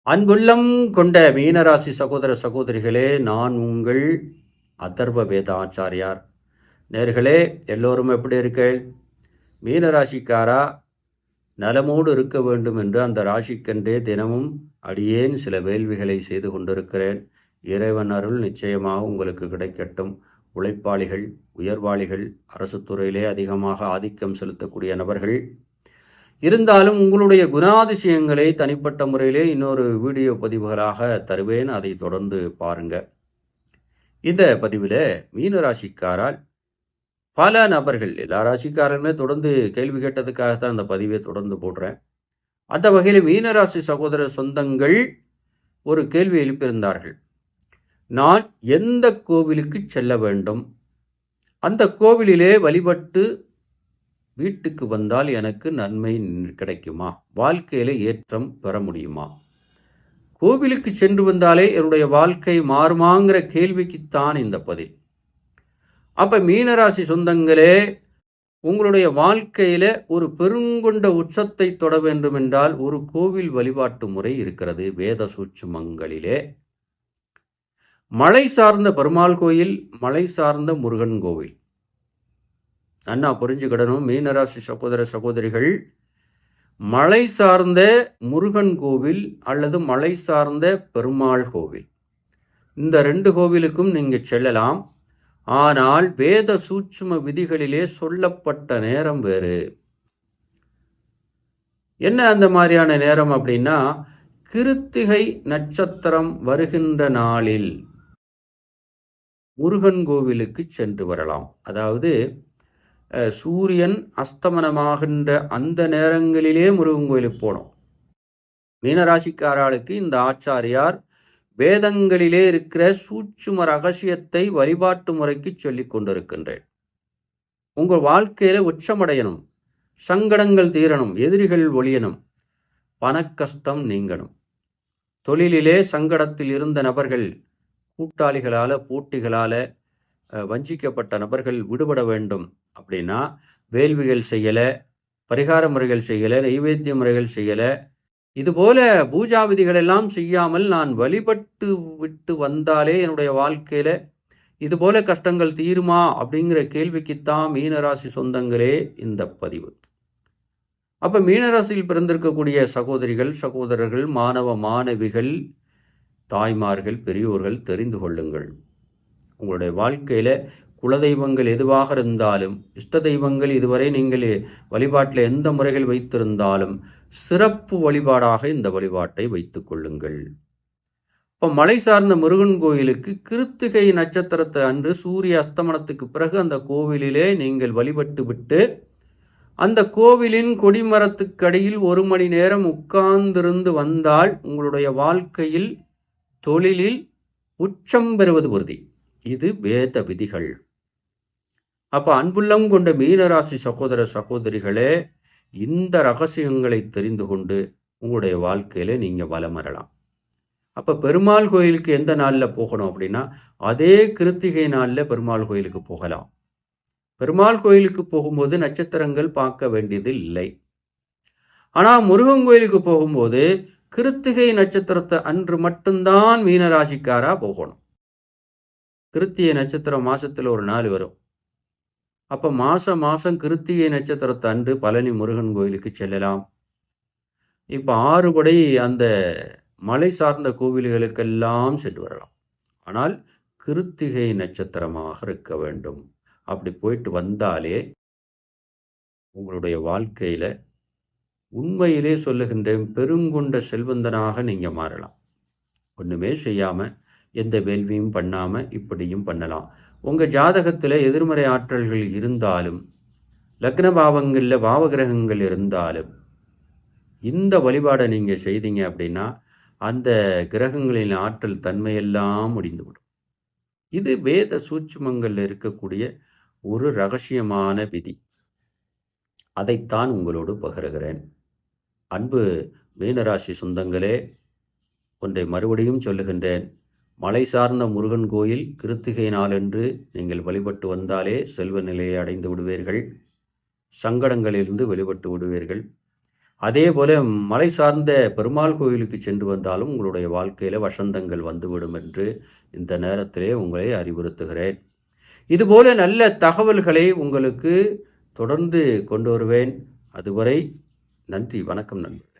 அன்புள்ளம் கொண்ட மீனராசி சகோதர சகோதரிகளே, நான் உங்கள் அதர்வ வேத ஆச்சாரியார். நேர்களே, எல்லோரும் எப்படி இருக்கீர்கள்? மீனராசிக்காரா நலமோடு இருக்க வேண்டும் என்று அந்த ராசிக்கென்றே தினமும் அடியேன் சில வேள்விகளை செய்து கொண்டிருக்கிறேன். இறைவன் அருள் நிச்சயமாக உங்களுக்கு கிடைக்கட்டும். உழைப்பாளிகள், உயர்வாளிகள், அரசு துறையிலே அதிகமாக ஆதிக்கம் செலுத்தக்கூடிய நபர்கள் இருந்தாலும் உங்களுடைய குணாதிசயங்களை தனிப்பட்ட முறையிலே இன்னொரு வீடியோ பதிவுகளாக தருவேன். அதை தொடர்ந்து பாருங்க. இந்த பதிவில் மீனராசிக்காரால் பல நபர்கள், எல்லா ராசிக்காரருமே தொடர்ந்து கேள்வி கேட்டதுக்காகத்தான் அந்த பதிவை தொடர்ந்து போடுறேன். அந்த வகையில் மீனராசி சகோதர சொந்தங்கள் ஒரு கேள்வி எழுப்பியிருந்தார்கள். நான் எந்த கோவிலுக்கு செல்ல வேண்டும்? அந்த கோவிலிலே வழிபட்டு வீட்டுக்கு வந்தால் எனக்கு நன்மை கிடைக்குமா? வாழ்க்கையில ஏற்றம் பெற முடியுமா? கோவிலுக்கு சென்று வந்தாலே என்னுடைய வாழ்க்கை மாறுமாங்கிற கேள்விக்குத்தான் இந்த பதில். அப்ப மீனராசி சொந்தங்களே, உங்களுடைய வாழ்க்கையில ஒரு பெருங்கொண்ட உச்சத்தை தொட வேண்டும் என்றால் ஒரு கோவில் வழிபாட்டு முறை இருக்கிறது. வேத சூட்சுமங்களிலே மலை சார்ந்த பெருமாள் கோயில், மலை சார்ந்த முருகன் கோவில். அண்ணா புரிஞ்சுக்கிடணும் மீனராசி சகோதர சகோதரிகள், மலை சார்ந்த முருகன் கோவில் அல்லது மலை சார்ந்த பெருமாள் கோவில், இந்த 2 கோவிலுக்கும் நீங்க செல்லலாம். ஆனால் வேத சூட்சும விதிகளிலே சொல்லப்பட்ட நேரம் வேறு. என்ன அந்த மாதிரியான நேரம் அப்படின்னா, கிருத்திகை நட்சத்திரம் வருகின்ற நாளில் முருகன் கோவிலுக்கு சென்று வரலாம். அதாவது சூரியன் அஸ்தமனமாகின்ற அந்த நேரங்களிலே முருகன் கோயிலுக்கு போனோம். மீனராசிக்காரர்களுக்கு இந்த ஆச்சாரியார் வேதங்களிலே இருக்கிற சூட்சும ரகசியத்தை வழிபாட்டு முறைக்கு சொல்லிக் கொண்டிருக்கின்றேன். உங்கள் வாழ்க்கையில உச்சமடையணும், சங்கடங்கள் தீரணும், எதிரிகள் ஒழியணும், பணக்கஷ்டம் நீங்கணும், தொழிலிலே சங்கடத்தில் இருந்த நபர்கள், கூட்டாளிகளால போட்டிகளால வஞ்சிக்கப்பட்ட நபர்கள் விடுபட வேண்டும் அப்படின்னா வேள்விகள் செய்யலை, பரிகார முறைகள் செய்யலை, நைவேத்திய முறைகள் செய்யலை, இதுபோல பூஜா விதிகள் எல்லாம் செய்யாமல் நான் வழிபட்டு விட்டு வந்தாலே என்னுடைய வாழ்க்கையில இதுபோல கஷ்டங்கள் தீருமா அப்படிங்கிற கேள்விக்குத்தான் மீனராசி சொந்தங்களே இந்த பதிவு. அப்ப மீனராசியில் பிறந்திருக்கக்கூடிய சகோதரிகள், சகோதரர்கள், மாணவ மாணவிகள், தாய்மார்கள், பெரியோர்கள் தெரிந்து கொள்ளுங்கள். உங்களுடைய வாழ்க்கையில குலதெய்வங்கள் எதுவாக இருந்தாலும், இஷ்ட தெய்வங்கள் இதுவரை நீங்கள் வழிபாட்டில் எந்த முறைகள் வைத்திருந்தாலும் சிறப்பு வழிபாடாக இந்த வழிபாட்டை வைத்துக் கொள்ளுங்கள். இப்போ மலை சார்ந்த முருகன் கோயிலுக்கு கிருத்திகை நட்சத்திரத்தை அன்று சூரிய அஸ்தமனத்துக்கு பிறகு அந்த கோவிலிலே நீங்கள் வழிபட்டு விட்டு அந்த கோவிலின் கொடிமரத்துக்கடியில் 1 மணி நேரம் உட்கார்ந்திருந்து வந்தால் உங்களுடைய வாழ்க்கையில் தொழிலில் உச்சம் பெறுவது உறுதி. இது வேத விதிகள். அப்ப அன்புள்ளம் கொண்ட மீனராசி சகோதர சகோதரிகளே, இந்த ரகசியங்களை தெரிந்து கொண்டு உங்களுடைய வாழ்க்கையில நீங்க வலம் வரலாம். அப்ப பெருமாள் கோயிலுக்கு எந்த நாள்ல போகணும் அப்படின்னா, அதே கிருத்திகை நாள்ல பெருமாள் கோயிலுக்கு போகலாம். பெருமாள் கோயிலுக்கு போகும்போது நட்சத்திரங்கள் பார்க்க வேண்டியது இல்லை. ஆனா முருகன் கோயிலுக்கு போகும்போது கிருத்திகை நட்சத்திரத்தை அன்று மட்டும்தான் மீனராசிக்காரா போகணும். கிருத்திகை நட்சத்திரம் மாசத்துல ஒரு நாள் வரும். அப்ப மாசம் கிருத்திகை நட்சத்திரத்தை அன்று பழனி முருகன் கோயிலுக்கு செல்லலாம். இப்ப 6 படை அந்த மலை சார்ந்த கோவில்களுக்கெல்லாம் சென்று வரலாம். ஆனால் கிருத்திகை நட்சத்திரமாக இருக்க வேண்டும். அப்படி போயிட்டு வந்தாலே உங்களுடைய வாழ்க்கையில உண்மையிலே சொல்லுகின்றேன், பெருங்கொண்ட செல்வந்தனாக நீங்க மாறலாம். ஒண்ணுமே செய்யாம, எந்த வேள்வியும் பண்ணாம இப்படியும் பண்ணலாம். உங்க ஜாதகத்துல எதிர்மறை ஆற்றல்கள் இருந்தாலும், லக்ன பாவங்கள்ல பாவகிரகங்கள் இருந்தாலும், இந்த வழிபாடை நீங்க செய்தீங்க அப்படின்னா அந்த கிரகங்களின் ஆற்றல் தன்மையெல்லாம் முடிந்துவிடும். இது வேத சூட்சுமங்கள்ல இருக்கக்கூடிய ஒரு ரகசியமான விதி. அதைத்தான் உங்களோடு பகிர்கிறேன். அன்பு மீனராசி சொந்தங்களே, ஒன்றை மறுபடியும் சொல்லுகின்றேன். மலை சார்ந்த முருகன் கோயில் கிருத்திகை நாளன்று நீங்கள் வழிபட்டு வந்தாலே செல்வ நிலையை அடைந்து விடுவீர்கள், சங்கடங்களிலிருந்து வெளிப்பட்டு விடுவீர்கள். அதே போல மலை சார்ந்த பெருமாள் கோயிலுக்கு சென்று வந்தாலும் உங்களுடைய வாழ்க்கையில் வசந்தங்கள் வந்துவிடும் என்று இந்த நேரத்திலே உங்களை அறிவுறுத்துகிறேன். இதுபோல நல்ல தகவல்களை உங்களுக்கு தொடர்ந்து கொண்டு வருவேன். அதுவரை நன்றி, வணக்கம் நண்பர்.